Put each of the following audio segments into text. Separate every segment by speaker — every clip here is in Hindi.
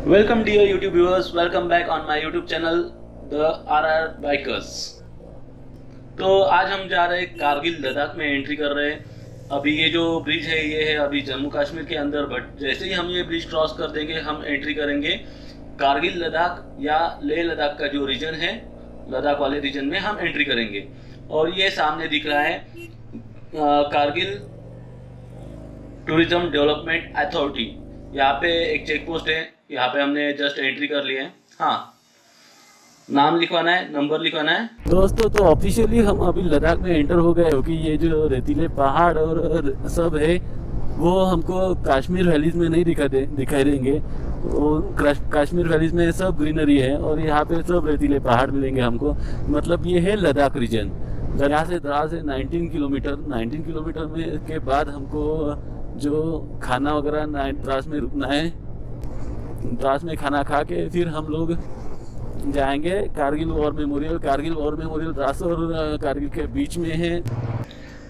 Speaker 1: Welcome dear YouTube viewers, welcome back on my YouTube channel The RR Bikers। तो आज हम जा रहे हैं कारगिल लद्दाख में एंट्री कर रहे हैं। अभी ये जो ब्रिज है ये है अभी जम्मू कश्मीर के अंदर, बट जैसे ही हम ये ब्रिज क्रॉस कर देंगे हम एंट्री करेंगे कारगिल लद्दाख या लेह लद्दाख का जो रीजन है, लद्दाख वाले रीजन में हम एंट्री करेंगे। और ये सामने दिख रहा है कारगिल टूरिज्म डेवलपमेंट अथॉरिटी। यहाँ पे एक चेक पोस्ट है, यहाँ पे हमने जस्ट एंट्री कर लिया है। हाँ, नाम लिखवाना है, नंबर लिखवाना है।
Speaker 2: दोस्तों तो ऑफिशियली हम अभी लद्दाख में एंटर हो गए, क्योंकि ये जो रेतीले पहाड़ और सब है वो हमको कश्मीर वैलीज में नहीं दिखाई देंगे। वो कश्मीर वैलीज में सब ग्रीनरी है और यहाँ पे सब रेतीले पहाड़ मिलेंगे हमको। मतलब ये है लद्दाख रीजन। यहाँ से द्रास है 19 किलोमीटर में के बाद हमको जो खाना वगैरह द्रास में रुकना है। द्रास में खाना खा के फिर हम लोग जाएंगे Kargil war memorial. Kargil war memorial Dras और कारगिल के बीच में है।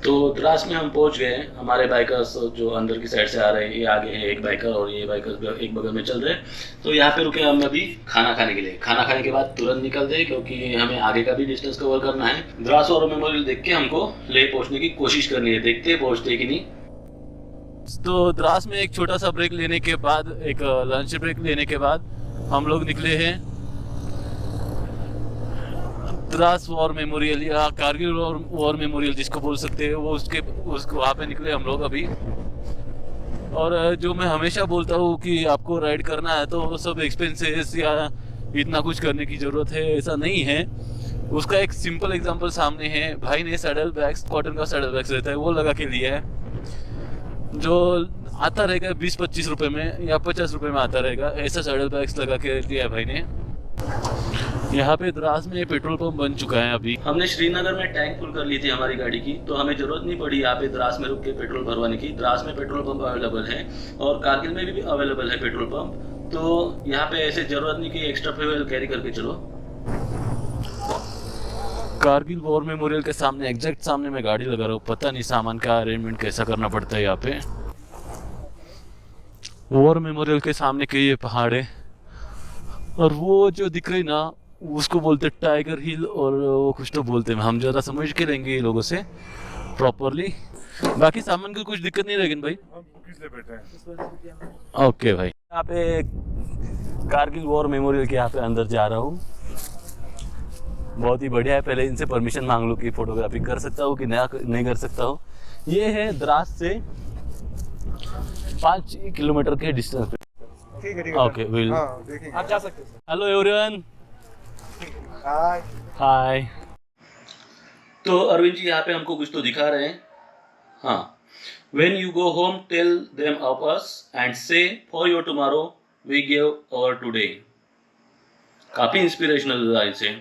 Speaker 1: तो द्रास में हम पहुंच गए हैं। हमारे बाइकर्स जो अंदर की साइड से आ रहे हैं, ये आगे है एक बाइकर और ये बाइकर्स एक बगल में चल रहे हैं। तो यहाँ पे रुके हम अभी खाना खाने के लिए। खाना खाने के बाद तुरंत निकलते हैं, क्योंकि हमें आगे का भी डिस्टेंस कवर करना है। द्रास वॉर मेमोरियल देख के हमको लेह पहुंचने की कोशिश करनी है, देखते हैं पहुंचते कि नहीं।
Speaker 2: तो द्रास में एक छोटा सा ब्रेक लेने के बाद, एक लंच ब्रेक लेने के बाद हम लोग निकले हैं द्रास वॉर मेमोरियल या कारगिल वॉर मेमोरियल जिसको बोल सकते हैं, वो उसको वहाँ पे निकले हम लोग अभी। और जो मैं हमेशा बोलता हूँ कि आपको राइड करना है तो सब एक्सपेंसेस या इतना कुछ करने की ज़रूरत है, ऐसा नहीं है। उसका एक सिंपल एग्जांपल सामने है। भाई ने सैडल बैग्स, कॉटन का सैडल बैग्स रहता है, वो लगा के लिया है, जो आता रहेगा 20-25 रुपए में या 50 रुपए में आता रहेगा। ऐसा सैडल बैग्स लगा के लिया है भाई ने। यहाँ पे द्रास में पेट्रोल पंप बन चुका है अभी।
Speaker 1: हमने श्रीनगर में टैंक फुल कर ली थी हमारी गाड़ी की, तो हमें जरूरत नहीं पड़ी यहाँ पे द्रास में रुक के पेट्रोल भरवाने की। द्रास में पेट्रोल पंप अवेलेबल है और कारगिल में भी अवेलेबल है पेट्रोल पंप। तो यहाँ पे ऐसे जरूरत नहीं कि एक्स्ट्रा फ्यूल कैरी करके चलो।
Speaker 2: कारगिल वॉर मेमोरियल के सामने, एग्जैक्ट सामने मैं गाड़ी लगा रहा हूँ। पता नहीं सामान का अरेंजमेंट कैसा करना पड़ता है यहाँ पे। वॉर मेमोरियल के सामने के ये पहाड़ है और वो जो दिख रही ना उसको बोलते टाइगर हिल, और वो कुछ तो बोलते हैं, हम ज़्यादा समझ के लेंगे ये लोगों से प्रॉपरली। बाकी सामान की कुछ दिक्कत नहीं रहेगी भाई। ओके भाई, यहाँ पे कारगिल वॉर मेमोरियल के यहाँ पे अंदर जा रहा हूँ। बहुत ही बढ़िया है। पहले इनसे परमिशन मांग लो कि फोटोग्राफी कर सकता हूँ कि नहीं कर सकता हूँ। ये है द्रास से 5 किलोमीटर के डिस्टेंस पे।
Speaker 3: ठीक है
Speaker 2: ओके, विल
Speaker 3: आप जा सकते हैं।
Speaker 2: हेलो एवरीवन,
Speaker 3: हाय।
Speaker 2: हाय।
Speaker 1: तो अरविंद जी यहाँ पे हमको कुछ तो दिखा रहे हैं। हाँ, when you go home tell them of us and say for your tomorrow we gave our today। काफी इंस्पिरेशनल लाइन्स है।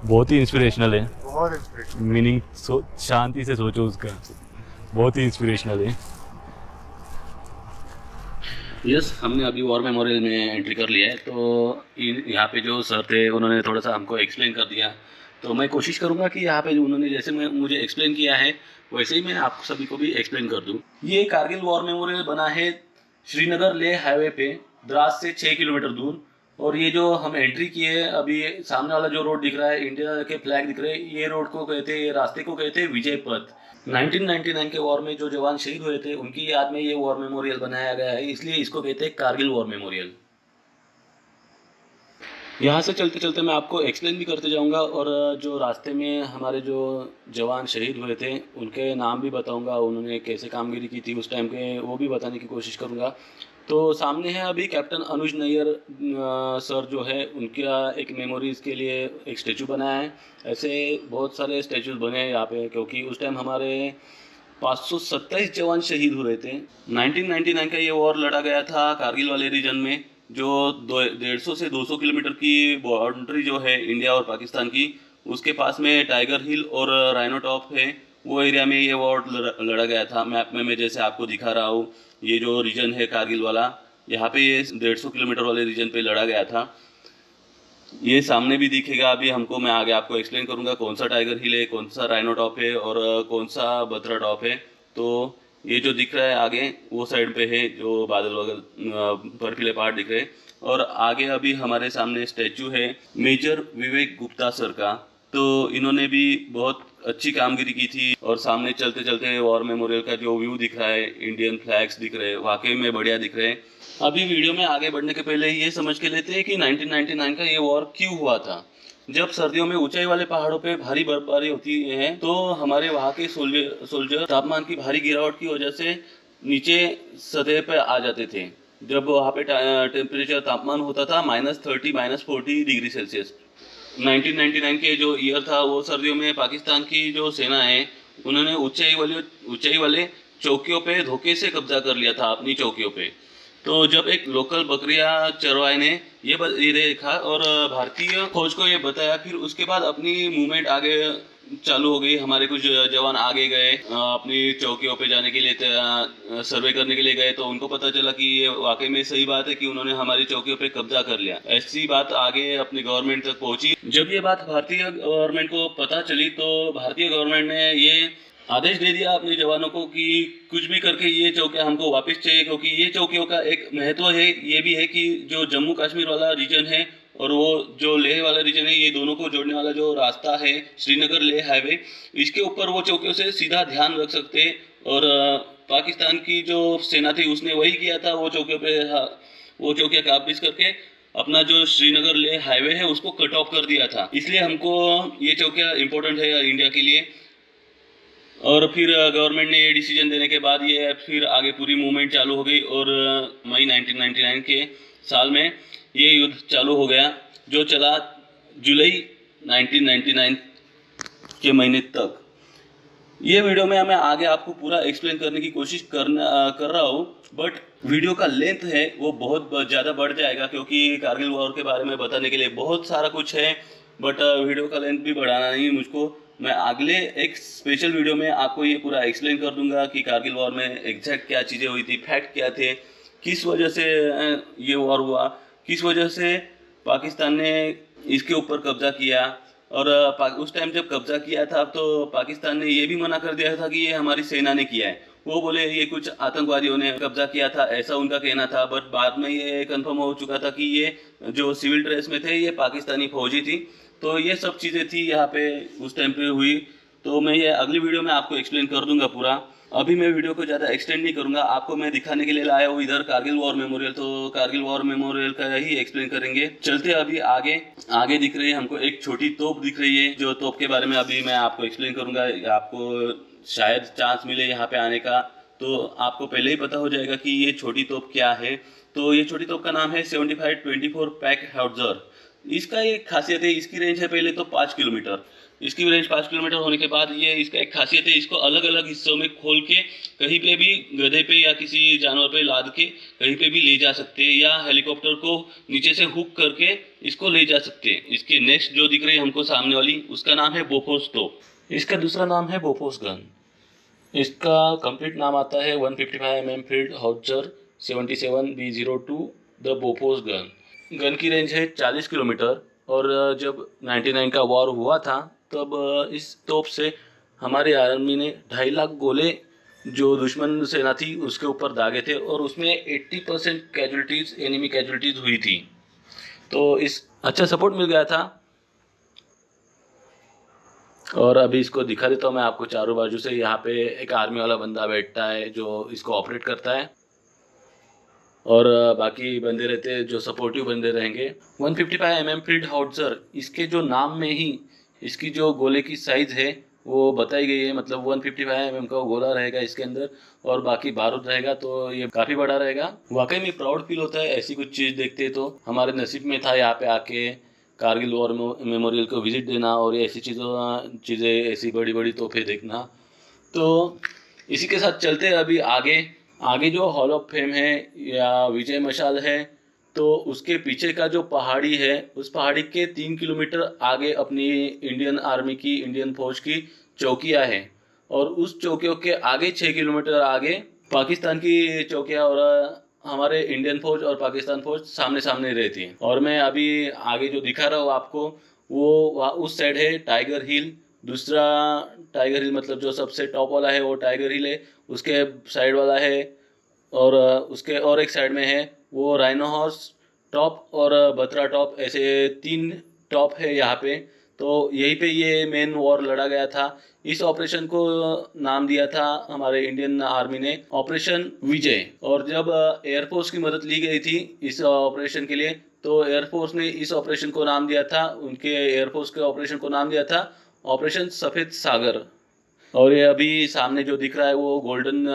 Speaker 2: बहुत ही इंस्पिरेशनल है।
Speaker 3: बहुत इंस्पिरेशन।
Speaker 2: मीनिंग शांति से सोचो उसका, बहुत ही इंस्पिरेशनल है।
Speaker 1: यस, हमने अभी वॉर मेमोरियल में एंट्री कर लिया है। तो यहाँ पे जो सर थे उन्होंने थोड़ा सा हमको एक्सप्लेन कर दिया। तो मैं कोशिश करूँगा कि यहाँ पे उन्होंने जैसे मुझे एक्सप्लेन किया है वैसे ही मैं आप सभी को भी एक्सप्लेन कर दूँ। ये कारगिल वॉर मेमोरियल बना है श्रीनगर लेह हाईवे पे, द्रास से 6 किलोमीटर दूर। और ये जो हम एंट्री किए अभी, सामने वाला जो रोड दिख रहा है, इंडिया के फ्लैग दिख रहे हैं, ये रोड को कहते हैं, ये रास्ते को कहते हैं विजय पथ। 1999 के वॉर में जो जवान शहीद हुए थे उनकी याद में ये वॉर मेमोरियल बनाया गया है, इसलिए इसको कहते हैं कारगिल वॉर मेमोरियल। यहाँ से चलते चलते मैं आपको एक्सप्लेन भी करते जाऊँगा और जो रास्ते में हमारे जो जवान शहीद हुए थे उनके नाम भी बताऊँगा, उन्होंने कैसे कामगिरी की थी उस टाइम के, वो भी बताने की कोशिश करूँगा। तो सामने है अभी कैप्टन अनुज नैयर सर जो है, उनका एक मेमोरीज़ के लिए एक स्टैचू बनाया है। ऐसे बहुत सारे स्टैचूज बने हैं यहाँ पे, क्योंकि उस टाइम हमारे 527 जवान शहीद हुए थे। 1999 का ये वॉर लड़ा गया था कारगिल वाले रीजन में, जो 150 से 200 किलोमीटर की बाउंड्री जो है इंडिया और पाकिस्तान की, उसके पास में टाइगर हिल और राइनो टॉप है, वो एरिया में ये वॉर लड़ा गया था। मैप में मैं जैसे आपको दिखा रहा हूँ, ये जो रीजन है कारगिल वाला, यहाँ पे ये 150 किलोमीटर वाले रीजन पे लड़ा गया था। ये सामने भी दिखेगा अभी हमको, मैं आगे आपको एक्सप्लेन करूँगा कौन सा टाइगर हिल है, कौन सा राइनो टॉप है और कौन सा बत्रा टॉप है। तो ये जो दिख रहा है आगे वो साइड पे है, जो बादल वगल बर्फीले पहाड़ दिख रहे हैं। और आगे अभी हमारे सामने स्टैचू है मेजर विवेक गुप्ता सर का। तो इन्होंने भी बहुत अच्छी कामगिरी की थी। और सामने चलते चलते वॉर मेमोरियल का जो व्यू दिख रहा है, इंडियन फ्लैग्स दिख रहे हैं, वाकई में बढ़िया दिख रहे हैं। अभी वीडियो में आगे बढ़ने के पहले ये समझ के लेते हैं कि 1999 का ये वॉर क्यों हुआ था। जब सर्दियों में ऊंचाई वाले पहाड़ों पे भारी बर्फबारी होती है तो हमारे वहाँ के सोल्जर तापमान की भारी गिरावट की वजह से नीचे सतह पे आ जाते थे। जब वहाँ पे टेम्परेचर तापमान होता था -30 -40 डिग्री सेल्सियस। 1999 के जो ईयर था वो सर्दियों में पाकिस्तान की जो सेना है उन्होंने ऊंचाई वाले चौकियों पे धोखे से कब्जा कर लिया था, अपनी चौकियों पे। तो जब एक लोकल बकरिया चरवाहे ने ये देखा और भारतीय फौज को ये बताया, फिर उसके बाद अपनी मूवमेंट आगे चालू हो गई। हमारे कुछ जवान आगे गए, अपनी चौकियों पे जाने के लिए सर्वे करने के लिए गए। तो उनको पता चला कि ये वाकई में सही बात है कि उन्होंने हमारी चौकियों पे कब्जा कर लिया। ऐसी बात आगे अपनी गवर्नमेंट तक पहुंची। जब ये बात भारतीय गवर्नमेंट को पता चली तो भारतीय गवर्नमेंट ने ये आदेश दे दिया अपने जवानों को कि कुछ भी करके ये चौकियां हमको वापस चाहिए, क्योंकि ये चौकियों का एक महत्व है। ये भी है कि जो जम्मू कश्मीर वाला रीजन है और वो जो लेह वाला रीजन है, ये दोनों को जोड़ने वाला जो रास्ता है श्रीनगर लेह हाईवे, इसके ऊपर वो चौकियों से सीधा ध्यान रख सकते हैं। और पाकिस्तान की जो सेना थी उसने वही किया था। वो चौकियां काबिज करके अपना जो श्रीनगर लेह हाईवे है उसको कट ऑफ कर दिया था। इसलिए हमको ये चौकियां इंपॉर्टेंट है इंडिया के लिए। और फिर गवर्नमेंट ने ये डिसीजन देने के बाद ये फिर आगे पूरी मूवमेंट चालू हो गई। और मई 1999 के साल में ये युद्ध चालू हो गया, जो चला जुलाई 1999 के महीने तक। ये वीडियो में मैं आगे आपको पूरा एक्सप्लेन करने की कोशिश कर रहा हूँ, बट वीडियो का लेंथ है वो बहुत ज़्यादा बढ़ जाएगा, क्योंकि कारगिल वॉर के बारे में बताने के लिए बहुत सारा कुछ है। बट वीडियो का लेंथ भी बढ़ाना नहीं मुझको। मैं अगले एक स्पेशल वीडियो में आपको ये पूरा एक्सप्लेन कर दूंगा कि कारगिल वॉर में एग्जैक्ट क्या चीज़ें हुई थी, फैक्ट क्या थे, किस वजह से ये वॉर हुआ, किस वजह से पाकिस्तान ने इसके ऊपर कब्जा किया। और उस टाइम जब कब्जा किया था तो पाकिस्तान ने ये भी मना कर दिया था कि ये हमारी सेना ने किया है। वो बोले ये कुछ आतंकवादियों ने कब्जा किया था, ऐसा उनका कहना था। बट बाद में ये कंफर्म हो चुका था कि ये जो सिविल ड्रेस में थे ये पाकिस्तानी फौजी थी। तो ये सब चीज़ें थी यहाँ पे उस टाइम पे हुई। तो मैं ये अगली वीडियो में आपको एक्सप्लेन कर दूंगा पूरा। अभी मैं वीडियो को ज़्यादा एक्सटेंड नहीं करूंगा, आपको मैं दिखाने के लिए लाया हूँ इधर कारगिल वॉर मेमोरियल। तो कारगिल वॉर मेमोरियल का ही एक्सप्लेन करेंगे। चलते अभी आगे दिख रही है हमको एक छोटी तोप दिख रही है, जो तोप के बारे में अभी मैं आपको एक्सप्लेन करूंगा। आपको शायद चांस मिले यहाँ पे आने का तो आपको पहले ही पता हो जाएगा कि ये छोटी तोप क्या है। तो ये छोटी तोप का नाम है 75-24 पैक हाउट्जर। इसका एक खासियत है, इसकी रेंज है पहले तो 5 किलोमीटर। इसकी रेंज 5 किलोमीटर होने के बाद ये इसका एक खासियत है, इसको अलग अलग हिस्सों में खोल के कहीं पे भी गधे पे या किसी जानवर पे लाद के कहीं पे भी ले जा सकते हैं, या हेलीकॉप्टर को नीचे से हुक करके इसको ले जा सकते हैं। इसके नेक्स्ट जो दिख रही है हमको सामने वाली, उसका नाम है बोफोर्स तोप। इसका दूसरा नाम है बोफोर्स गन। इसका कंप्लीट नाम आता है 155 mm field howitzer 77B02 the Bofors gun. Gun की रेंज है 40 किलोमीटर। और जब 99 का वॉर हुआ था तब इस तोप से हमारे आर्मी ने 2.5 लाख गोले जो दुश्मन सेना थी उसके ऊपर दागे थे, और उसमें 80% कैजुअलिटीज़ एनिमी कैजुअलिटीज़ हुई थी। तो इस अच्छा सपोर्ट मिल गया था। और अभी इसको दिखा देता हूँ मैं आपको चारों बाजू से। यहाँ पे एक आर्मी वाला बंदा बैठता है जो इसको ऑपरेट करता है, और बाकी बंदे रहते हैं जो सपोर्टिव बंदे रहेंगे। 155 mm फील्ड हाउट्जर, इसके जो नाम में ही इसकी जो गोले की साइज़ है वो बताई गई है। मतलब 155 mm का गोला रहेगा इसके अंदर और बाकी बारूद रहेगा, तो ये काफ़ी बड़ा रहेगा। वाकई में प्राउड फील होता है ऐसी कुछ चीज़ देखते तो। हमारे नसीब में था यहाँ पे आके कारगिल वॉर मेमोरियल को विज़िट देना और ऐसी चीज़ें ऐसी बड़ी बड़ी तोहफे देखना। तो इसी के साथ चलते हैं अभी आगे जो हॉल ऑफ फेम है या विजय मशाल है, तो उसके पीछे का जो पहाड़ी है उस पहाड़ी के 3 किलोमीटर आगे अपनी इंडियन आर्मी की, इंडियन फौज की चौकियाँ हैं। और उस चौकियों के आगे 6 किलोमीटर आगे पाकिस्तान की चौकियाँ और हमारे इंडियन फौज और पाकिस्तान फौज सामने सामने रहती है। और मैं अभी आगे जो दिखा रहा हूँ आपको वो उस साइड है टाइगर हिल, दूसरा टाइगर हिल मतलब जो सबसे टॉप वाला है वो टाइगर हिल है, उसके साइड वाला है, और उसके और एक साइड में है वो राइनो हॉर्स टॉप और बत्रा टॉप, ऐसे 3 टॉप है यहाँ पे। तो यहीं पे ये मेन वॉर लड़ा गया था। इस ऑपरेशन को नाम दिया था हमारे इंडियन आर्मी ने ऑपरेशन विजय। और जब एयरफोर्स की मदद ली गई थी इस ऑपरेशन के लिए, तो एयरफोर्स ने इस ऑपरेशन को नाम दिया था, उनके एयरफोर्स के ऑपरेशन को नाम दिया था ऑपरेशन सफ़ेद सागर। और ये अभी सामने जो दिख रहा है वो गोल्डन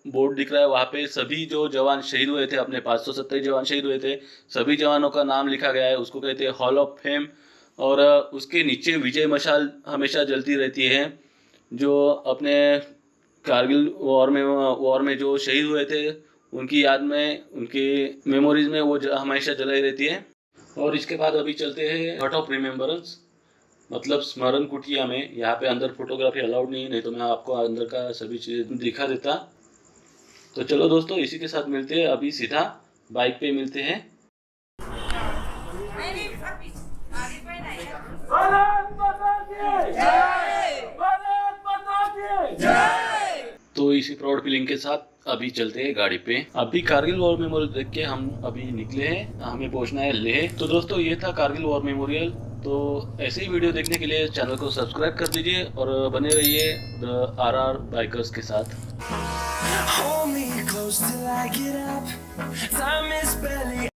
Speaker 1: बोर्ड दिख रहा है, वहाँ पे सभी जो जवान शहीद हुए थे, अपने 570 जवान शहीद हुए थे, सभी जवानों का नाम लिखा गया है। उसको कहते हैं हॉल ऑफ फेम। और उसके नीचे विजय मशाल हमेशा जलती रहती है। जो अपने कारगिल वॉर में जो शहीद हुए थे उनकी याद में, उनकी मेमोरीज में वो हमेशा जलाई रहती है। और इसके बाद अभी चलते हैं हट ऑफ रिमेम्बरेंस, मतलब स्मरण कुटिया में। यहाँ पे अंदर फोटोग्राफी अलाउड नहीं तो मैं आपको अंदर का सभी चीज़ दिखा देता। तो चलो दोस्तों, इसी के साथ मिलते हैं, अभी सीधा बाइक पे मिलते हैं। तो इसी प्राउड फीलिंग के साथ अभी चलते हैं गाड़ी पे। अभी कारगिल वॉर मेमोरियल देख के हम अभी निकले हैं, हमें पहुंचना है लेह। तो दोस्तों ये था कारगिल वॉर मेमोरियल। तो ऐसे ही वीडियो देखने के लिए चैनल को सब्सक्राइब कर दीजिए और बने रहिए द RR बाइकर्स के साथ।
Speaker 4: Hold me close till I get up. Time is barely